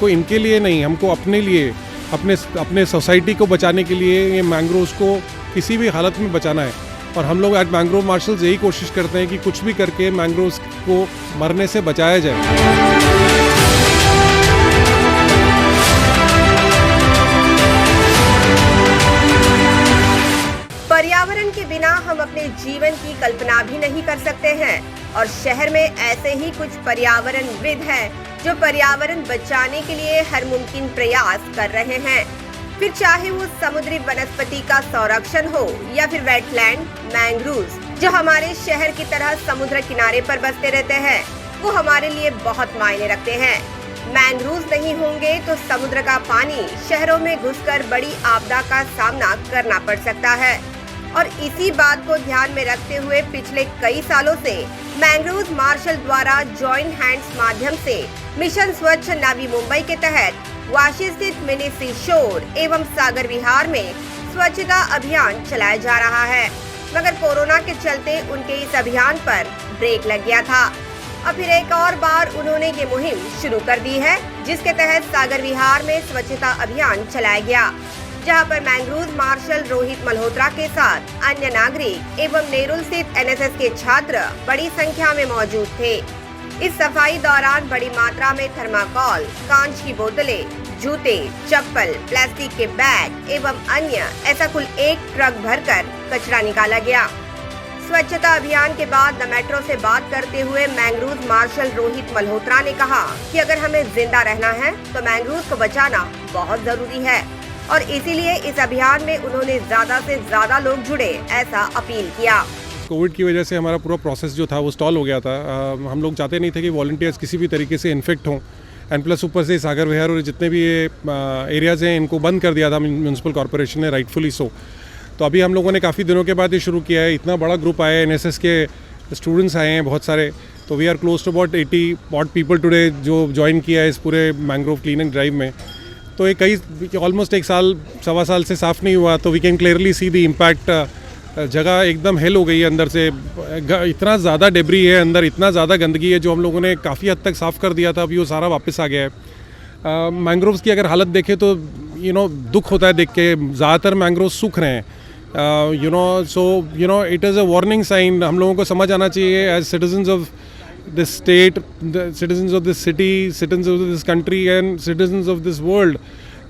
हमको इनके लिए नहीं, हमको अपने लिए, अपने सोसाइटी को बचाने के लिए ये मैंग्रोव्स को किसी भी हालत में बचाना है। और हम लोग एट मैंग्रोव मार्शल्स यही कोशिश करते हैं कि कुछ भी करके मैंग्रोव्स को मरने से बचाया जाए। पर्यावरण के बिना हम अपने जीवन की कल्पना भी नहीं कर सकते हैं और शहर में ऐसे ही कुछ पर्यावरणविद हैं जो पर्यावरण बचाने के लिए हर मुमकिन प्रयास कर रहे हैं। फिर चाहे वो समुद्री वनस्पति का संरक्षण हो या फिर वेटलैंड, मैंग्रोव्स जो हमारे शहर की तरह समुद्र किनारे पर बसते रहते हैं, वो हमारे लिए बहुत मायने रखते हैं। मैंग्रोव्स नहीं होंगे तो समुद्र का पानी शहरों में घुसकर बड़ी आपदा का सामना करना पड़ सकता है। और इसी बात को ध्यान में रखते हुए पिछले कई सालों से मैंग्रोव्स मार्शल द्वारा जॉइंट हैंड्स माध्यम से मिशन स्वच्छ नवी मुंबई के तहत वाशी स्थित मिनी सी शोर एवं सागर विहार में स्वच्छता अभियान चलाया जा रहा है। मगर कोरोना के चलते उनके इस अभियान पर ब्रेक लग गया था। अब फिर एक और बार उन्होंने ये मुहिम शुरू कर दी है, जिसके तहत सागर विहार में स्वच्छता अभियान चलाया गया, जहां पर मैंग्रोव्स मार्शल रोहित मल्होत्रा के साथ अन्य नागरिक एवं नेरुल स्थित एनएसएस के छात्र बड़ी संख्या में मौजूद थे। इस सफाई दौरान बड़ी मात्रा में थर्माकोल, कांच की बोतलें, जूते, चप्पल, प्लास्टिक के बैग एवं अन्य ऐसा कुल 1 ट्रक भरकर कचरा निकाला गया। स्वच्छता अभियान के बाद द मेट्रो से बात करते हुए मैंग्रोव्स मार्शल रोहित मल्होत्रा ने कहा कि अगर हमें जिंदा रहना है तो मैंग्रोव्स को बचाना बहुत जरूरी है और इसीलिए इस अभियान में उन्होंने ज्यादा से ज्यादा लोग जुड़े ऐसा अपील किया। कोविड की वजह से हमारा पूरा प्रोसेस जो था वो स्टॉल हो गया था। हम लोग चाहते नहीं थे कि वॉलंटियर्स किसी भी तरीके से इन्फेक्ट हों, एंड प्लस ऊपर से सागर विहार और जितने भी ये एरियाज़ हैं इनको बंद कर दिया था म्यूनसिपल कॉर्पोरेशन ने, राइटफुली सो। तो अभी हम लोगों ने काफ़ी दिनों के बाद ये शुरू किया है। इतना बड़ा ग्रुप आया है, एनएसएस के स्टूडेंट्स आए हैं बहुत सारे, तो we are close to about 80 odd people today जो ज्वाइन किया है इस पूरे मैंग्रोव क्लीनिंग ड्राइव में। तो ये कई ऑलमोस्ट 1 साल, सवा साल से साफ़ नहीं हुआ, तो we can clearly see the impact. जगह एकदम हेल हो गई है अंदर से, इतना ज़्यादा डेब्री है अंदर, इतना ज़्यादा गंदगी है जो हम लोगों ने काफ़ी हद तक साफ़ कर दिया था, अभी वो सारा वापस आ गया है। मैंग्रोव्स की अगर हालत देखें तो दुख होता है देख के। ज़्यादातर मैंग्रोव्स सूख रहे हैं, so it is a warning sign. हम लोगों को समझ आना चाहिए as citizens of this state, citizens of this city, citizens of this country and citizens of this world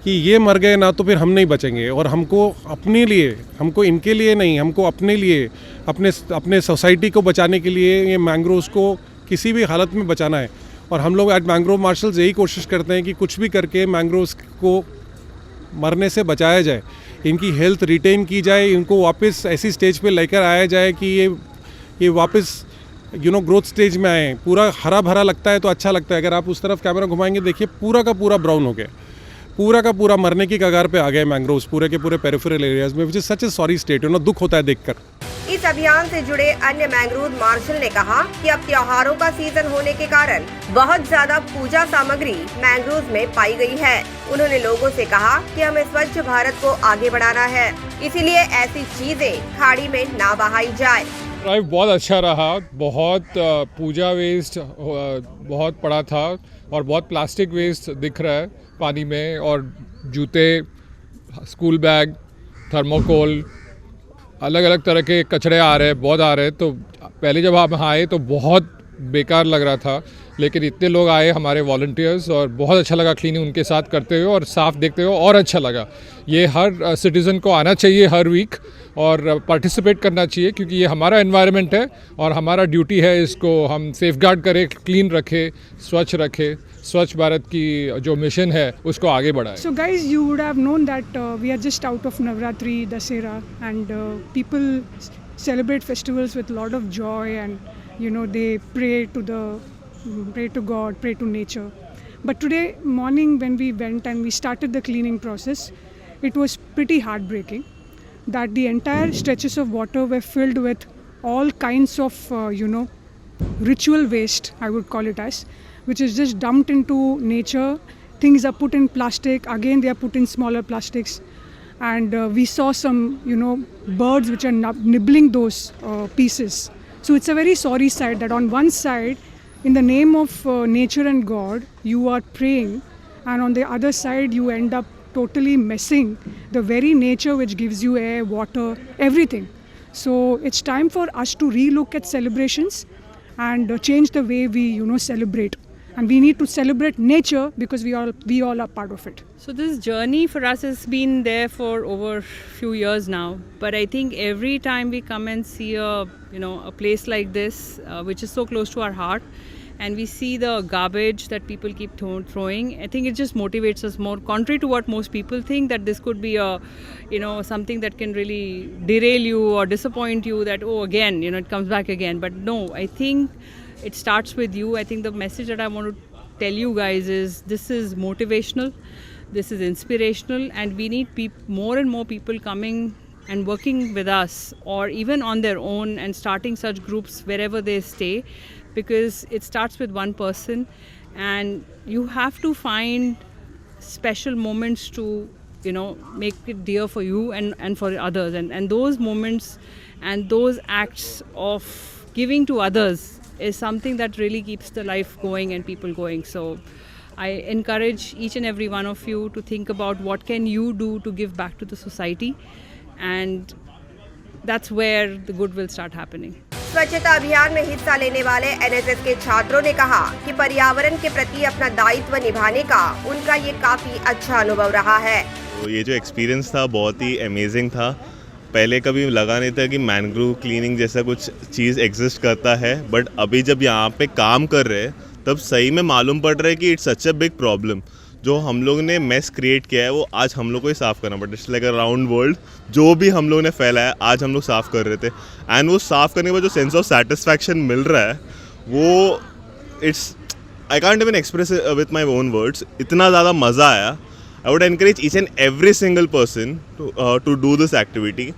कि ये मर गए ना तो फिर हम नहीं बचेंगे। और हमको अपने लिए, हमको इनके लिए नहीं, हमको अपने लिए, अपने सोसाइटी को बचाने के लिए ये मैंग्रोव्स को किसी भी हालत में बचाना है। और हम लोग एट मैंग्रोव मार्शल्स यही कोशिश करते हैं कि कुछ भी करके मैंग्रोव्स को मरने से बचाया जाए, इनकी हेल्थ रिटेन की जाए, इनको वापस ऐसी स्टेज पे लेकर आया जाए कि ये वापस ग्रोथ स्टेज में आए। पूरा हरा भरा लगता है तो अच्छा लगता है, अगर आप उस तरफ कैमरा घुमाएंगे देखिए पूरा का पूरा ब्राउन हो गया, पूरा का पूरा मरने की कगार पे आ गए मैंग्रोव्स पूरे के पूरे पेरिफेरल एरियाज में, which is such A sorry state. दुख होता है देखकर। इस अभियान से जुड़े अन्य मैंग्रोव्स मार्शल ने कहा कि अब त्योहारों का सीजन होने के कारण बहुत ज्यादा पूजा सामग्री मैंग्रोव्स में पाई गई है। उन्होंने लोगों से कहा कि हमें स्वच्छ भारत को आगे बढ़ाना है, इसीलिए ऐसी चीजें खाड़ी में ना बहाई जाए। ड्राइव बहुत अच्छा रहा। बहुत पूजा वेस्ट बहुत पड़ा था और बहुत प्लास्टिक वेस्ट दिख रहा है पानी में, और जूते, स्कूल बैग, थर्मोकोल, अलग अलग तरह के कचरे आ रहे हैं, बहुत आ रहे हैं। तो पहले जब हम आए तो बहुत बेकार लग रहा था, लेकिन इतने लोग आए हमारे वॉलंटियर्स और बहुत अच्छा लगा क्लीनिंग उनके साथ करते हुए और साफ देखते हुए, और अच्छा लगा। ये हर सिटीज़न को आना चाहिए हर वीक और पार्टिसिपेट करना चाहिए, क्योंकि ये हमारा एनवायरनमेंट है और हमारा ड्यूटी है इसको हम सेफगार्ड करें, क्लीन रखें, स्वच्छ रखें, स्वच्छ भारत की जो मिशन है उसको आगे बढ़ाएं। So guys, you would have known that we are just out of Navratri, Dasera, and people celebrate festivals with a lot of joy, and they pray to God, pray to nature. But today morning when we went and we started the cleaning process, it was pretty heartbreaking that the entire stretches of water were filled with all kinds of ritual waste, I would call it as, which is just dumped into nature. Things are put in plastic, again they are put in smaller plastics, and we saw some birds which are nibbling those pieces. So it's a very sorry sight that on one side, in the name of nature and God, you are praying and on the other side you end up totally messing the very nature which gives you air, water, everything. So it's time for us to relook at celebrations and change the way we celebrate, and we need to celebrate nature because we all are part of it. So this journey for us has been there for over few years now, but I think every time we come and see a place like this, which is so close to our heart, and we see the garbage that people keep throwing, I think it just motivates us more, contrary to what most people think, that this could be something that can really derail you or disappoint you, that again it comes back again. But no, I think it starts with you. I think the message that I want to tell you guys is this is motivational, this is inspirational, and we need more and more people coming and working with us, or even on their own, and starting such groups wherever they stay, because it starts with one person, and you have to find special moments to make it dear for you and for others, and those moments and those acts of giving to others is something that really keeps the life going and people going. So I encourage each and every one of you to think about what can you do to give back to the society, and that's where the good will start happening. स्वच्छता अभियान में हिस्सा लेने वाले NSS के छात्रों ने कहा कि पर्यावरण के प्रति अपना दायित्व निभाने का उनका ये काफी अच्छा अनुभव रहा है। तो ये जो एक्सपीरियंस था बहुत ही अमेजिंग था। पहले कभी लगा नहीं था कि मैनग्रोव क्लीनिंग जैसा कुछ चीज़ एग्जिस्ट करता है, बट अभी जब यहाँ पे काम कर रहे हैं तब सही में मालूम पड़ रहा है कि it's such a big problem. जो हम लोग ने मेस क्रिएट किया है वो आज हम लोग को ही साफ़ करना पड़ता है। इट्स लाइक अराउंड वर्ल्ड जो भी हम लोग ने फैलाया आज हम लोग साफ़ कर रहे थे, एंड वो साफ़ करने के बाद जो सेंस ऑफ सेटिस्फैक्शन मिल रहा है वो it's I can't even express with my own words. इतना ज़्यादा मज़ा आया। I would encourage each and every single person to do this activity.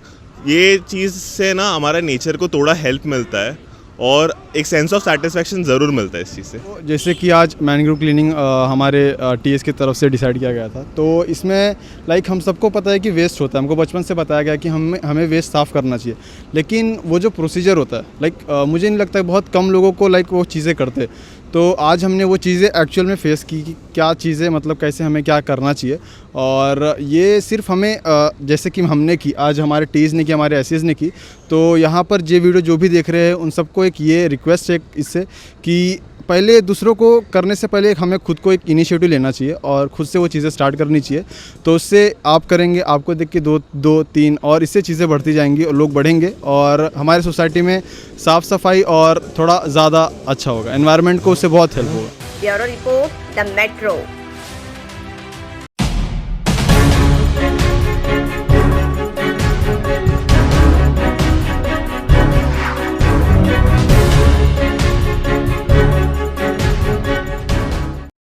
ये चीज़ से ना हमारा नेचर को थोड़ा हेल्प मिलता है और एक सेंस ऑफ सेटिस्फैक्शन ज़रूर मिलता है इस चीज़ से। जैसे कि आज मैनग्रोव क्लीनिंग हमारे टीएस की तरफ से डिसाइड किया गया था, तो इसमें लाइक हम सबको पता है कि वेस्ट होता है। हमको बचपन से बताया गया कि हमें वेस्ट साफ़ करना चाहिए, लेकिन वो जो प्रोसीजर होता है लाइक मुझे नहीं लगता है बहुत कम लोगों को लाइक वो चीज़ें करते। तो आज हमने वो चीज़ें एक्चुअल में फेस की कि क्या चीज़ें मतलब कैसे हमें क्या करना चाहिए। और ये सिर्फ हमें जैसे कि हमने की, आज हमारे टीज ने की, हमारे एसएस ने की, तो यहाँ पर ये वीडियो जो भी देख रहे हैं उन सबको एक ये रिक्वेस्ट है इससे कि पहले दूसरों को करने से पहले हमें खुद को एक इनिशिएटिव लेना चाहिए और खुद से वो चीज़ें स्टार्ट करनी चाहिए। तो उससे आप करेंगे, आपको देख के दो तीन और इससे चीज़ें बढ़ती जाएंगी और लोग बढ़ेंगे और हमारे सोसाइटी में साफ़ सफाई और थोड़ा ज़्यादा अच्छा होगा, एनवायरनमेंट को उससे बहुत हेल्प होगा। Bureau report, the metro.